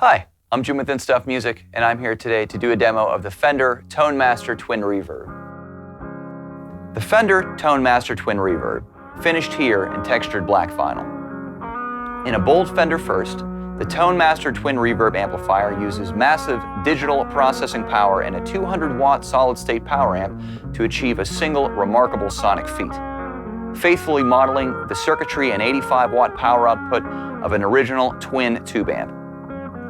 Hi, I'm Jim with Stuff Music, and I'm here today to do a demo of the Fender Tone Master Twin Reverb. The Fender Tone Master Twin Reverb, finished here in textured black vinyl. In a bold Fender first, the Tone Master Twin Reverb amplifier uses massive digital processing power and a 200-watt solid-state power amp to achieve a single remarkable sonic feat, faithfully modeling the circuitry and 85-watt power output of an original twin tube amp.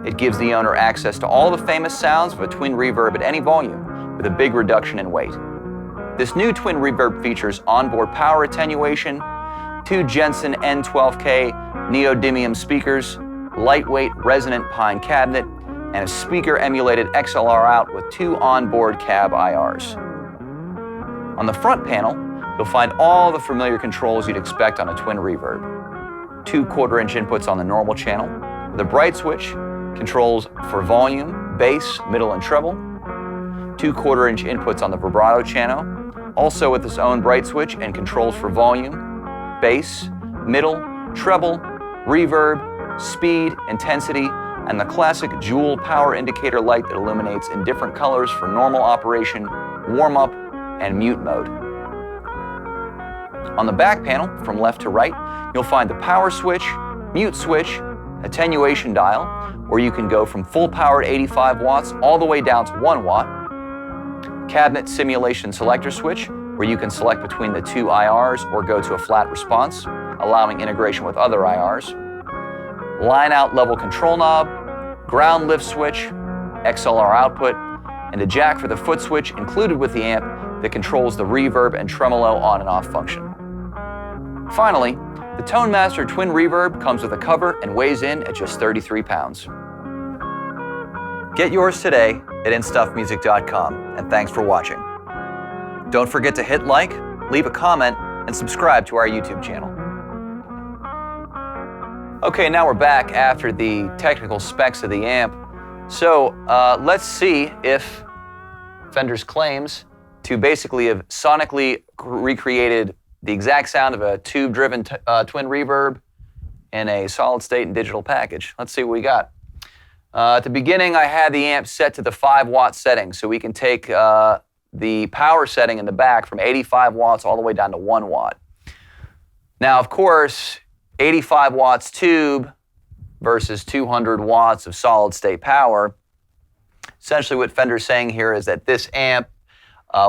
It gives the owner access to all the famous sounds of a twin reverb at any volume, with a big reduction in weight. This new twin reverb features onboard power attenuation, 2 Jensen N-12K neodymium speakers, lightweight resonant pine cabinet, and a speaker-emulated XLR out with 2 onboard cab IRs. On the front panel, you'll find all the familiar controls you'd expect on a twin reverb. 2 1/4-inch inputs on the normal channel, with a bright switch, controls for volume, bass, middle, and treble. 2 1/4-inch inputs on the vibrato channel, also with its own bright switch and controls for volume, bass, middle, treble, reverb, speed, intensity, and the classic Joule power indicator light that illuminates in different colors for normal operation, warm-up, and mute mode. On the back panel, from left to right, you'll find the power switch, mute switch, attenuation dial, where you can go from full-powered 85 watts all the way down to 1 watt, cabinet simulation selector switch, where you can select between the 2 IRs or go to a flat response, allowing integration with other IRs, line-out level control knob, ground lift switch, XLR output, and a jack for the foot switch included with the amp that controls the reverb and tremolo on and off function. Finally, the Tone Master Twin Reverb comes with a cover and weighs in at just 33 pounds. Get yours today at instuffmusic.com, and thanks for watching. Don't forget to hit like, leave a comment, and subscribe to our YouTube channel. Okay, now we're back after the technical specs of the amp. So let's see if Fender's claims to basically have sonically recreated the exact sound of a tube-driven twin reverb in a solid-state and digital package. Let's see what we got. At the beginning, I had the amp set to the 5-watt setting, so we can take the power setting in the back from 85 watts all the way down to 1 watt. Now, of course, 85 watts tube versus 200 watts of solid-state power. Essentially what Fender's saying here is that this amp,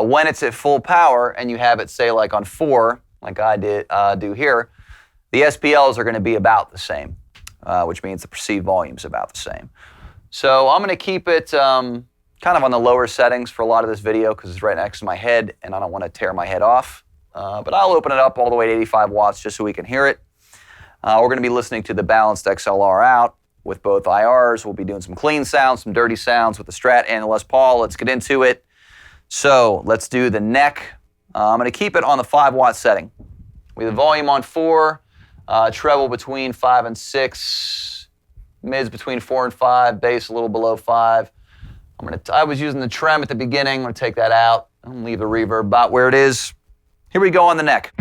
when it's at full power and you have it, say, like on 4, like I do here, the SPLs are going to be about the same, which means the perceived volume is about the same. So I'm going to keep it kind of on the lower settings for a lot of this video because it's right next to my head and I don't want to tear my head off. But I'll open it up all the way to 85 watts just so we can hear it. We're going to be listening to the balanced XLR out with both IRs. We'll be doing some clean sounds, some dirty sounds with the Strat and the Les Paul. Let's get into it. So let's do the neck. I'm going to keep it on the 5-watt setting. With the volume on 4, treble between 5 and 6, mids between 4 and 5, bass a little below 5. I was using the trem at the beginning. I'm going to take that out and leave the reverb about where it is. Here we go on the neck.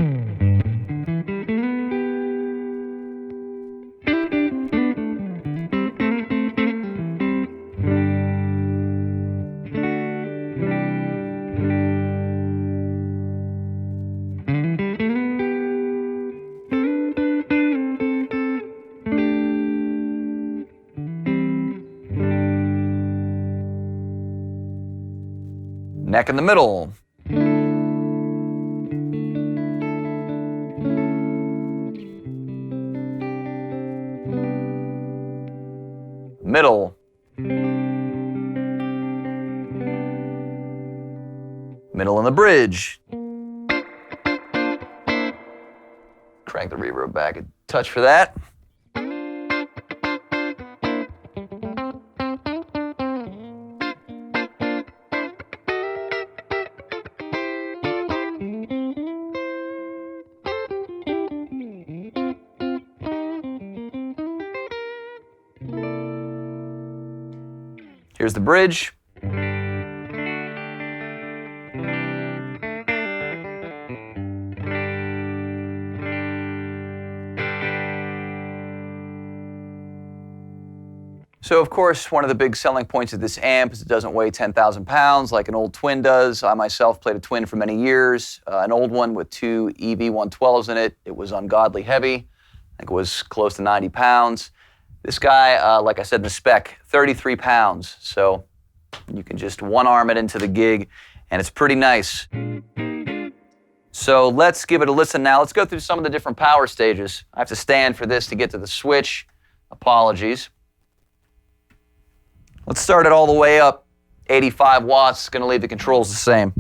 Neck in the middle. Middle. Middle in the bridge. Crank the reverb back a touch for that. Here's the bridge. So of course, one of the big selling points of this amp is it doesn't weigh 10,000 pounds like an old Twin does. I myself played a Twin for many years, an old one with two EV112s in it. It was ungodly heavy. I think it was close to 90 pounds. This guy, like I said in the spec, 33 pounds. So you can just one arm it into the gig, and it's pretty nice. So let's give it a listen now. Let's go through some of the different power stages. I have to stand for this to get to the switch. Apologies. Let's start it all the way up. 85 watts, going to leave the controls the same.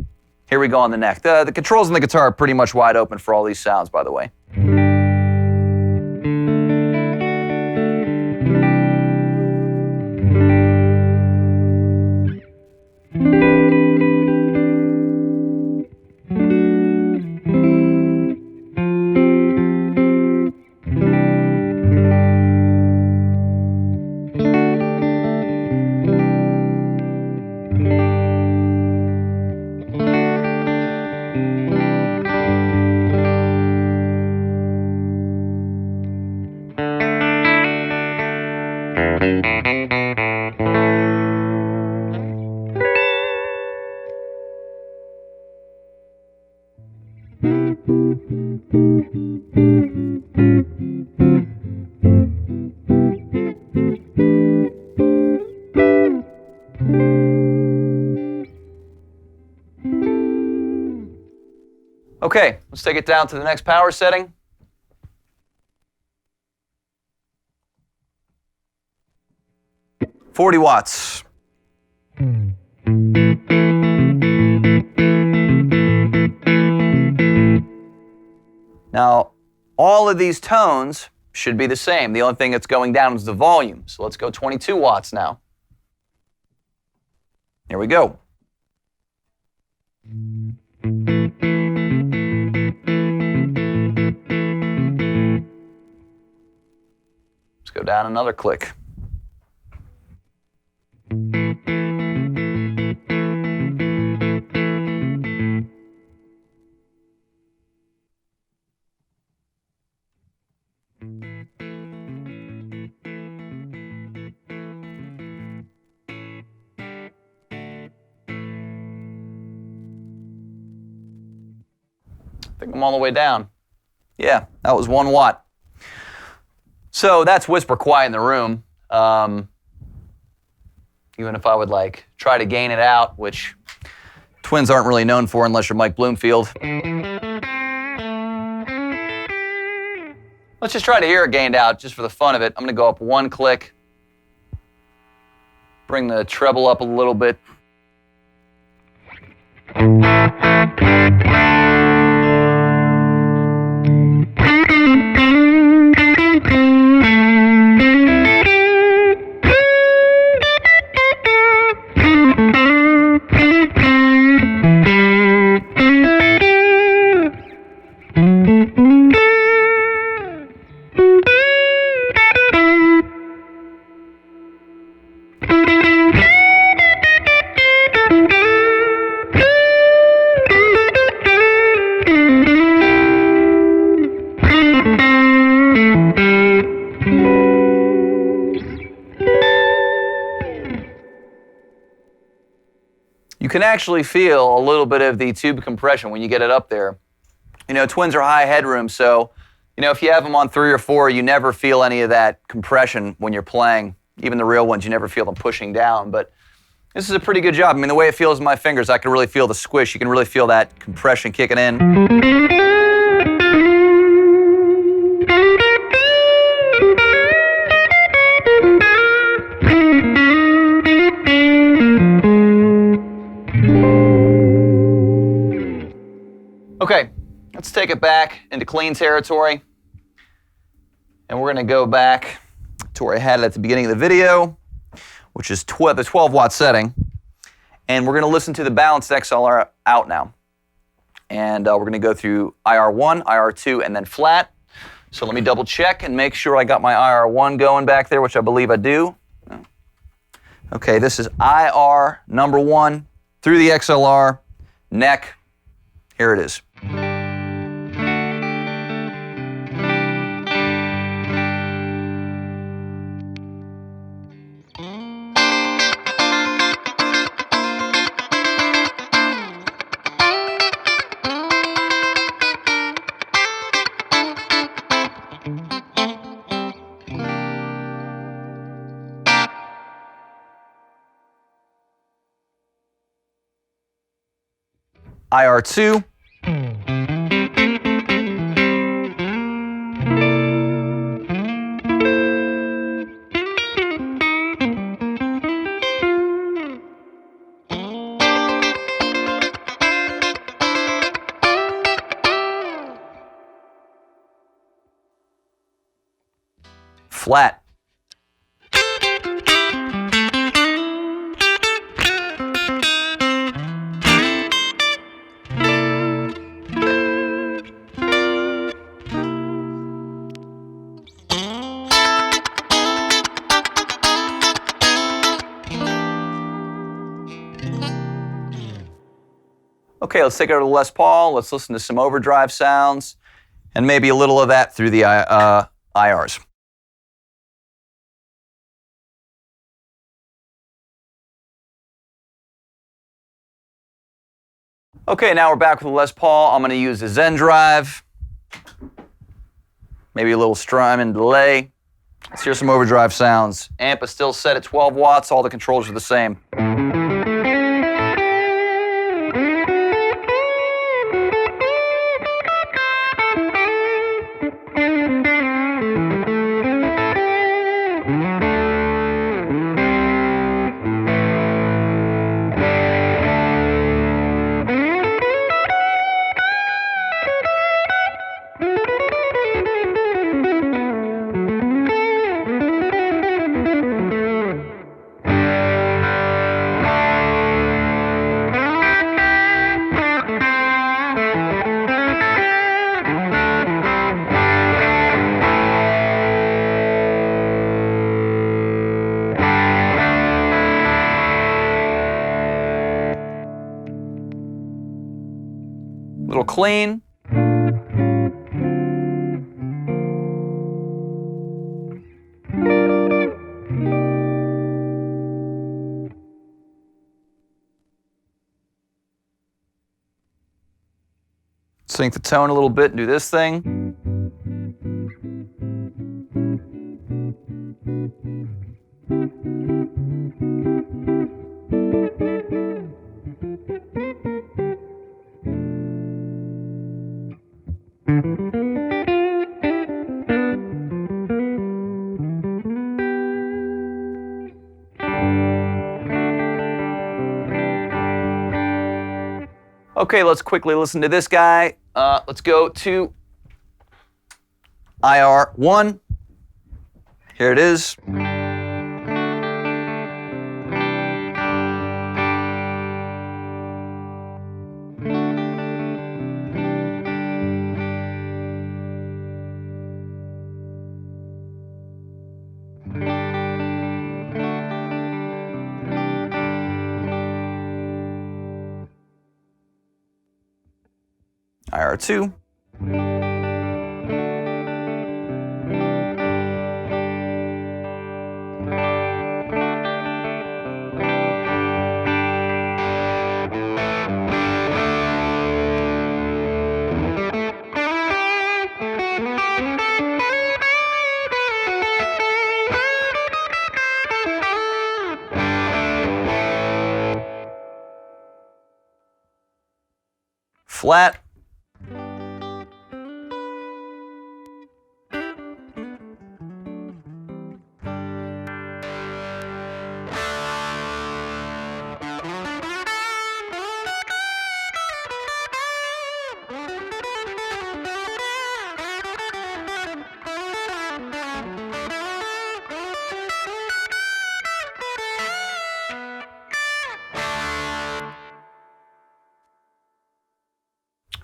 Here we go on the neck. The controls on the guitar are pretty much wide open for all these sounds, by the way. Okay, let's take it down to the next power setting. $40 watts. Now, all of these tones should be the same. The only thing that's going down is the volume. So let's go 22 watts now. Here we go. Let's go down another click. I think I'm all the way down. Yeah, that was 1 watt. So that's whisper quiet in the room. Even if I would like try to gain it out, which Twins aren't really known for unless you're Mike Bloomfield. Let's just try to hear it gained out just for the fun of it. I'm going to go up 1 click, bring the treble up a little bit. You can actually feel a little bit of the tube compression when you get it up there. You know, Twins are high headroom, so, you know, if you have them on 3 or 4, you never feel any of that compression when you're playing. Even the real ones, you never feel them pushing down, but this is a pretty good job. I mean, the way it feels in my fingers, I can really feel the squish. You can really feel that compression kicking in. Okay, let's take it back into clean territory. And we're going to go back to where I had it at the beginning of the video, which is the 12 watt setting. And we're going to listen to the balanced XLR out now. And we're going to go through IR1, IR2, and then flat. So let me double check and make sure I got my IR1 going back there, which I believe I do. Okay, this is IR number 1 through the XLR, neck. Here it is. IR2. Flat. Okay, let's take it over to Les Paul. Let's listen to some overdrive sounds and maybe a little of that through the IRs. Okay, now we're back with the Les Paul. I'm going to use the Zen drive. Maybe a little strum and delay. Let's hear some overdrive sounds. Amp is still set at 12 watts. All the controls are the same. Little clean. Sync the tone a little bit and do this thing. Okay, let's quickly listen to this guy. Let's go to IR1. Here it is. IR2. Flat.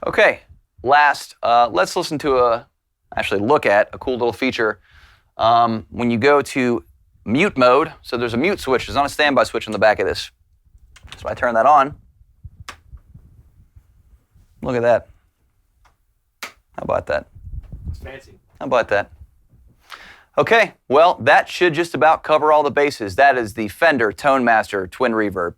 Okay, last, let's listen to actually look at a cool little feature. When you go to mute mode, so there's a mute switch, there's not a standby switch on the back of this. So I turn that on. Look at that. How about that? It's fancy. How about that? Okay, well, that should just about cover all the bases. That is the Fender Tone Master Twin Reverb.